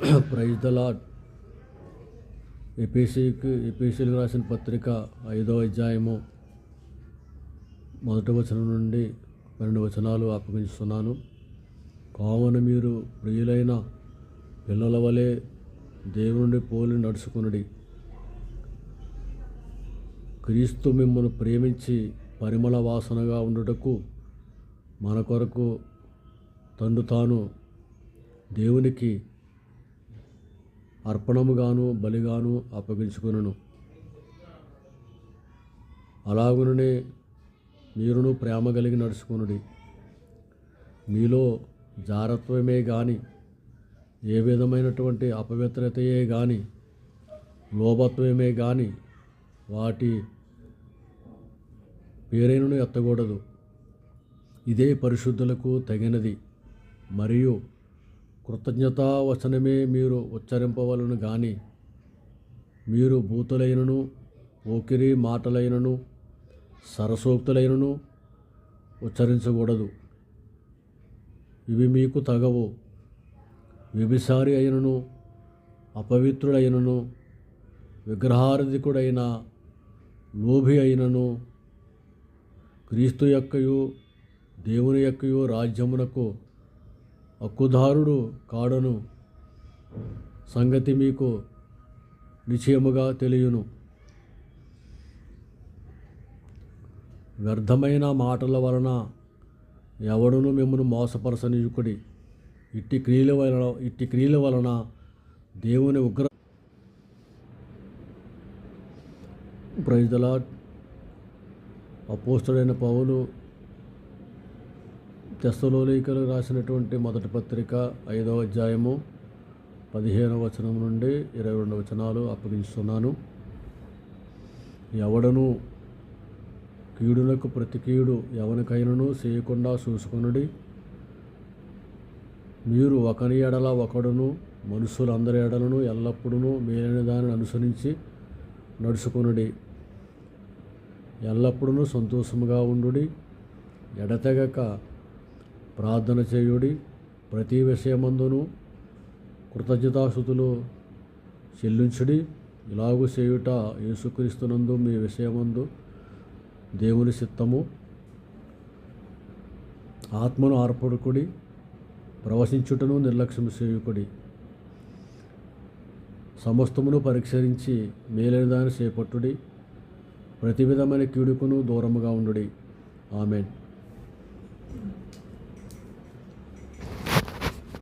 Praise the lord. ఎపీసీలకు రాసిన పత్రిక 5వ అధ్యాయము 1వ వచనం నుండి 12 వచనాలు అప్పగించుతున్నాను. కావున మీరు ప్రియులైన పిల్లల వలె దేవుని పోలి నడుచుకునుడి. క్రీస్తు మిమ్మల్ని ప్రేమించి పరిమళ వాసనగా ఉండుటకు మన కొరకు తాను దేవునికి అర్పణముగాను బలిగాను అప్పగించుకొనును. అలాగుననే మీరును ప్రేమ కలిగి నడుచుకొనుడి. మీలో జారత్వమే గాని, ఏ విధమైనటువంటి అపవిత్రతయే గాని, లోభత్వమే గాని వాటి పేరైనను ఎత్తకూడదు. ఇదే పరిశుద్ధులకు తగినది. మరియు కృతజ్ఞతా వచనమే మీరు ఉచ్చరింపవలను గాని, మీరు బూతులైనను పోకిరి మాటలైనను సరసోక్తులైనను ఉచ్చరించకూడదు. ఇవి మీకు తగవు. వ్యభిచారి అయినను అపవిత్రుడైనను విగ్రహారాధికుడైన లోభి అయినను క్రీస్తు యొక్కయు దేవుని యొక్కయు రాజ్యమునకు హక్కుదారుడు కాడను సంగతి మీకు నిశ్చయముగా తెలియను. వ్యర్థమైన మాటల వలన ఎవడును మిమ్మల్ని మోసపరచనీయుకుడి. ఇట్టి క్రియల వలన దేవుని ఉగ్ర. Praise the lord. అపోస్తలుడైన పౌలు తెస్సలోనికలకు రాసినటువంటి మొదటి పత్రిక 5వ అధ్యాయము 15వ వచనం నుండి 22 వచనాలు అప్పగించుతున్నాను. ఎవడను కీడునకు ప్రతి కీడు ఎవరికైనను చేయకుండా చూసుకొనుడి. మీరు ఒకని ఎడల ఒకడును మనుషులందరి ఎడలను ఎల్లప్పుడూ మేలైన దానిని అనుసరించి నడుచుకొనుడి. ఎల్లప్పుడూ సంతోషముగా ఉండుడి. ఎడతెగక ప్రార్థన చేయుడి. ప్రతి విషయమందును కృతజ్ఞతాస్తుతులు చెల్లించుడి. ఇలాగు చేయుట యేసుక్రీస్తునందు మీ విషయమందు దేవుని చిత్తము. ఆత్మను ఆర్పడుకుడి. ప్రవశించుటను నిర్లక్ష్యం చేయుకుడి. సమస్తమును పరీక్షించి మేలైన దాన్ని చేపట్టుడి. ప్రతి విధమైన కీడుకును దూరముగా ఉండుడి. ఆమెన్.